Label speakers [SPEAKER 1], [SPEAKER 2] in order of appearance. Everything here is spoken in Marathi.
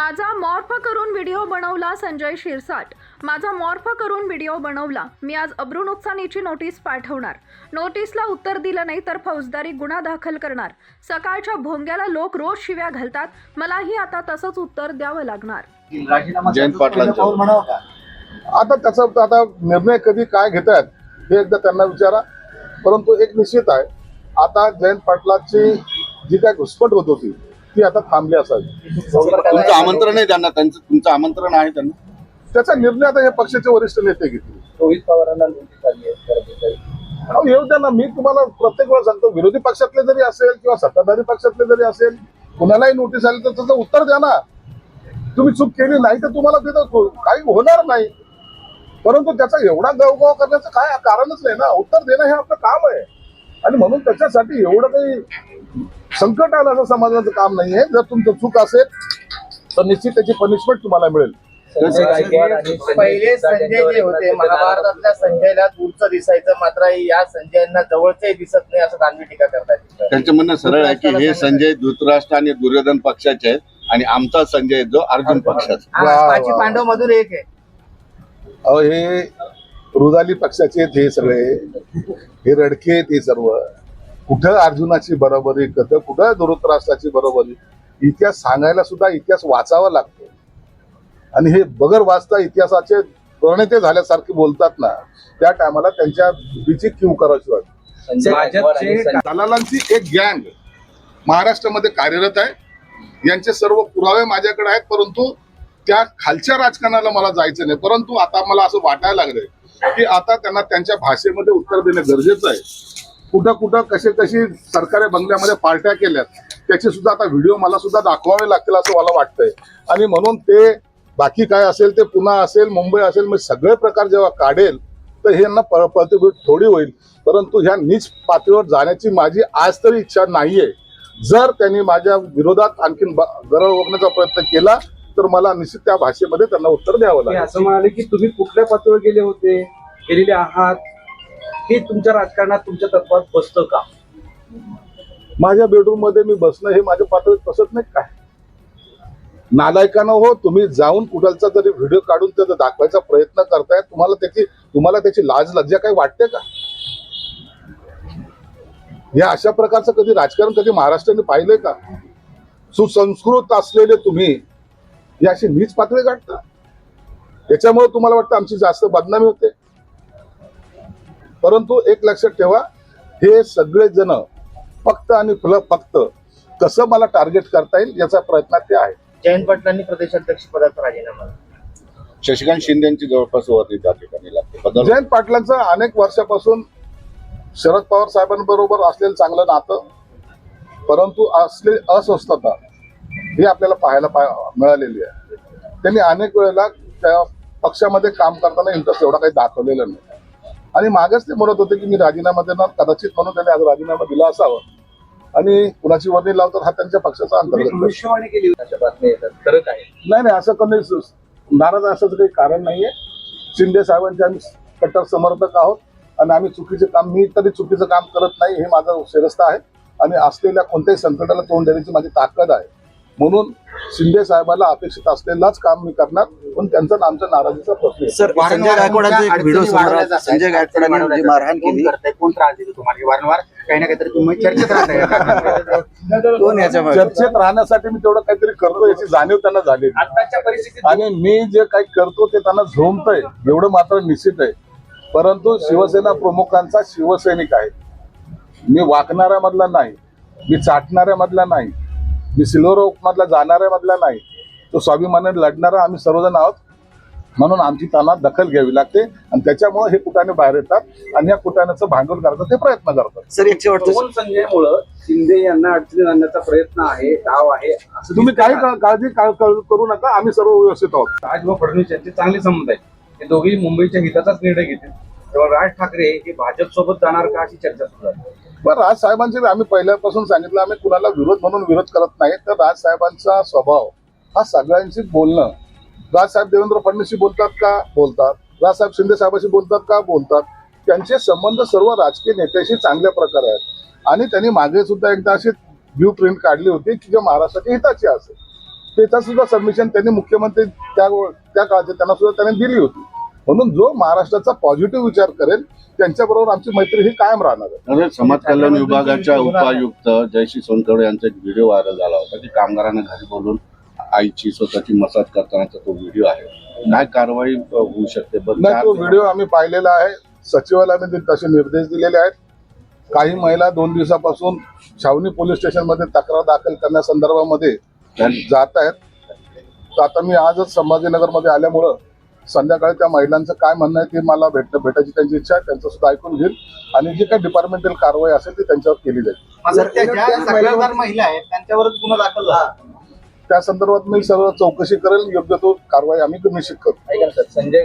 [SPEAKER 1] माझा मॉर्फ करून व्हिडिओ बनवला संजय शिरसाट। माझा मॉर्फ करून व्हिडिओ बनवला। मी आज अब्रू नुकसानीची नोटीस पाठवणार। नोटीसला उत्तर दिलं नाही तर फौजदारी गुन्हा दाखल करणार। सकाळच्या भोंग्याला लोक रोज शिव्या घालतात, मलाही आता तसंच उत्तर द्यावं लागणार।
[SPEAKER 2] जयंत पाटलांचं
[SPEAKER 3] आता त्याचा आता निर्णय कधी काय घेतायत हे एकदा त्यांना विचारा। परंतु एक निश्चित आहे, आता जयंत पाटलाची जी काय घुसपट होत होती ती आता थांबली असावी।
[SPEAKER 2] तुमचं आमंत्रण आहे त्यांना, तुमचं आमंत्रण आहे त्यांना,
[SPEAKER 3] त्याचा निर्णय आता हे पक्षाचे वरिष्ठ नेते घेतील।
[SPEAKER 4] रोहित पवारांना नोटीस आली आहे।
[SPEAKER 3] येऊ द्या ना, मी तुम्हाला प्रत्येक वेळा सांगतो, विरोधी पक्षातले जरी असेल किंवा सत्ताधारी पक्षातले जरी असेल, कुणालाही नोटीस आली तर त्याचं उत्तर द्या ना। तुम्ही चूक केली नाही तर तुम्हाला तिथं काही होणार नाही, परंतु त्याचा एवढा गवगव करण्याचं काय कारणच नाही ना। उत्तर देणं हे आपलं काम आहे आणि म्हणून त्याच्यासाठी एवढं काही संकट आलं असं समजण्याचं काम नाहीये। जर तुमचं चूक असेल तर निश्चित त्याची पनिशमेंट तुम्हाला मिळेल।
[SPEAKER 4] पहिले संजय जे होते, महाभारतातल्या संजयला दूरचं दिसायचं, मात्र या संजयांना जवळचंही दिसत नाही असं दानवी टीका करतात।
[SPEAKER 2] त्यांचं म्हणणं सरळ आहे की हे संजय धृतराष्ट्र आणि दुर्योधन पक्षाचे आहेत आणि आमचा संजय जो अर्जुन पक्षाचा।
[SPEAKER 4] पाची पांडव मधून एक आहे।
[SPEAKER 3] अहो, हे रुदाली पक्षाचे आहेत हे सगळे, हे रडके आहेत हे सर्व। कुठं अर्जुनाची बरोबरी, कुठं धृतराष्ट्राची बरोबरी। इतिहास सांगायला सुद्धा इतिहास वाचावा लागतो आणि हे बगर वाचता इतिहासाचे प्रणेते झाल्यासारखे बोलतात ना, त्या टायमाला त्यांच्या बुद्धीची कीव करायची वाटते। दलालांची एक गँग महाराष्ट्रामध्ये कार्यरत आहे। यांचे सर्व पुरावे माझ्याकडे आहेत, परंतु त्या खालच्या राजकारणाला मला जायचं नाही। परंतु आता मला असं वाटायला लागलंय की आता त्यांना त्यांच्या भाषेमध्ये उत्तर देणं गरजेचं आहे। कुठं कुठं कशी सरकारी बंगल्यामध्ये पार्ट्या केल्यात त्याचे सुद्धा आता व्हिडिओ मला सुद्धा दाखवावे लागतील असं मला वाटतंय। आणि म्हणून ते बाकी काय असेल ते पुणे असेल, मुंबई असेल, मी सगळे प्रकार जेव्हा काढेल तर हे यांना प्रतिभूत थोडी होईल। परंतु ह्या नीच पातळीवर जाण्याची माझी आज तरी इच्छा नाहीये। जर त्यांनी माझ्या विरोधात आणखीन गरळ ओकण्याचा प्रयत्न केला तर मला निश्चित त्या भाषेमध्ये त्यांना उत्तर द्यावं लागेल।
[SPEAKER 5] असं म्हणाले की तुम्ही कुठल्या पातळीवर गेलेले आहात, हे तुमच्या राजकारणात तुमच्या तत्वात बसतं का?
[SPEAKER 3] माझ्या बेडरूम मध्ये मी बसणं हे माझ्या पातळीत बसत नाही काय? नालायकानं हो, तुम्ही जाऊन कुठलचा तरी व्हिडिओ काढून त्याचा दाखवायचा प्रयत्न करताय, तुम्हाला त्याची लाज लज्जा काही वाटते का? या अशा प्रकारचं कधी राजकारण कधी महाराष्ट्राने पाहिलंय का? सुसंस्कृत असलेले तुम्ही ही अशी नीच पातळी गाठता, याच्यामुळे तुम्हाला वाटतं आमची जास्त बदनामी होते। परंतु एक लक्षात ठेवा, हे सगळे जण फक्त आणि फक्त कसं मला टार्गेट करता येईल याचा प्रयत्न ते आहे।
[SPEAKER 4] जयंत पाटलांनी प्रदेशाध्यक्ष पदाचा राजीनामा,
[SPEAKER 2] शशिकांत शिंदेची जवळपास वरती त्या ठिकाणी लागते।
[SPEAKER 3] जयंत पाटलांचं अनेक वर्षापासून शरद पवार साहेबांबरोबर असलेलं चांगलं नातं, परंतु असले अस्वस्थता ही आपल्याला पाहायला मिळालेली आहे। त्यांनी अनेक वेळेला त्या पक्षामध्ये काम करताना इंटरेस्ट एवढा काही दाखवलेला नाही आणि मागेच ते म्हणत होते की मी राजीनामा देणार, कदाचित म्हणून त्यांनी आज राजीनामा दिला असावं आणि कुणाची वर्णी लावतात हा त्यांच्या पक्षाचा अंतर्गत
[SPEAKER 5] भविष्यवाणी केली अशा बातम्या येतात, खरं काय?
[SPEAKER 3] नाही, असं कधी नाराज असण्याचं काही कारण नाहीये। शिंदे साहेबांचे आम्ही कट्टर समर्थक आहोत आणि आम्ही मी तरी चुकीचं काम करत नाही हे माझं शिरस्ता आहे आणि असलेल्या कोणत्याही संकटाला तोंड देण्याची माझी ताकद आहे। म्हणून शिंदे साहेबांना अपेक्षित असलेलाच काम मी करणार, पण त्यांचा आमच्या नाराजीचा प्रश्न आहे।
[SPEAKER 6] सर, संजय गायकवाडांचा एक व्हिडिओ समोर आला। संजय गायकवाडांनी जी मारहाण केली,
[SPEAKER 4] कोण त्रास देतो तुम्हाला? वारंवार काही ना काहीतरी तुम्ही चर्चेत राहताय।
[SPEAKER 6] कोण याच्या
[SPEAKER 3] चर्चेत राहण्यासाठी मी तेवढं काहीतरी करतो याची जाणीव त्यांना झाली
[SPEAKER 5] आताच्या परिस्थितीत
[SPEAKER 3] आणि मी जे काही करतो ते त्यांना झोंबतंय एवढं मात्र निश्चित आहे। परंतु शिवसेना प्रमुखांचा शिवसैनिक आहे मी, वाकणाऱ्या मधला नाही, मी चाटणाऱ्या मधला नाही, मी सिल्वर ओक मधला जाणाऱ्या मधला नाही, तो स्वाभिमानाने लढणारा आम्ही सर्वजण आहोत। म्हणून आमची त्यांना दखल घ्यावी लागते आणि त्याच्यामुळे हे कुटाने बाहेर येतात आणि या कुटाण्याचं भांडवल करायचा ते प्रयत्न करतात।
[SPEAKER 6] सर, एक शेवटचं,
[SPEAKER 5] संजयमुळं शिंदे यांना अडचणीत आणण्याचा प्रयत्न आहे, डाव आहे असं
[SPEAKER 3] तुम्ही काही काळजी करू नका, आम्ही सर्व व्यवस्थित आहोत।
[SPEAKER 5] राज व फडणवीस यांचे चांगले संबंध आहेत, ते दोघेही मुंबईच्या हिताचाच निर्णय घेतील, तेव्हा राज ठाकरे हे भाजप सोबत जाणार का अशी चर्चा सुरू आहे।
[SPEAKER 3] पण राज साहेबांचे आम्ही पहिल्यापासून सांगितलं, आम्ही कुणाला विरोध म्हणून विरोध करत नाही, तर राज साहेबांचा स्वभाव हा सगळ्यांशी बोलणं। राजसाहेब देवेंद्र फडणवीसशी बोलतात का? बोलतात। राजसाहेब शिंदे साहेबांशी बोलतात का? बोलतात। त्यांचे संबंध सर्व राजकीय नेत्याशी चांगल्या प्रकारे आहेत आणि त्यांनी मागे सुद्धा एकदा अशी ब्ल्यू प्रिंट काढली होती की जे महाराष्ट्राच्या हिताची असेल। त्याचा सुद्धा सबमिशन त्यांनी मुख्यमंत्री त्या काळात त्यांना सुद्धा त्यांनी दिली होती. म्हणून जो महाराष्ट्राचा पॉझिटिव्ह विचार करेल त्यांच्याबरोबर आमची मैत्री ही कायम राहणार आहे.
[SPEAKER 2] तर समाज कल्याण विभागाच्या उपायुक्त जयश्री सोनखडे यांचा एक व्हिडिओ व्हायरल झाला होता की कामगारांना घरी बोलून आईची स्वतःची मसाज करतानाचा तो व्हिडिओ आहे. काय कारवाई होऊ शकते?
[SPEAKER 3] नाही, तो व्हिडिओ आम्ही पाहिलेला आहे. सचिवालयाने तसे निर्देश दिलेले आहेत. काही महिला 2 दिवसापासून छावणी पोलीस स्टेशनमध्ये तक्रार दाखल करण्यासंदर्भामध्ये जात आहेत. तर आता मी आजच संभाजीनगरमध्ये आल्यामुळं संध्याकाळी त्या महिलांचं काय म्हणणं आहे ते मला भेटायची त्यांची इच्छा आहे. त्यांचं सुद्धा ऐकून घेईल आणि जी काही डिपार्टमेंटल कारवाई असेल ती त्यांच्यावर केली जाईल.
[SPEAKER 4] ज्या तक्रारदार महिला आहेत त्यांच्यावरच गुन्हा दाखल झाला.
[SPEAKER 3] त्या संदर्भात मी सर्व चौकशी करेल. योग्य तो कारवाई आम्ही निश्चित करू.
[SPEAKER 4] संजय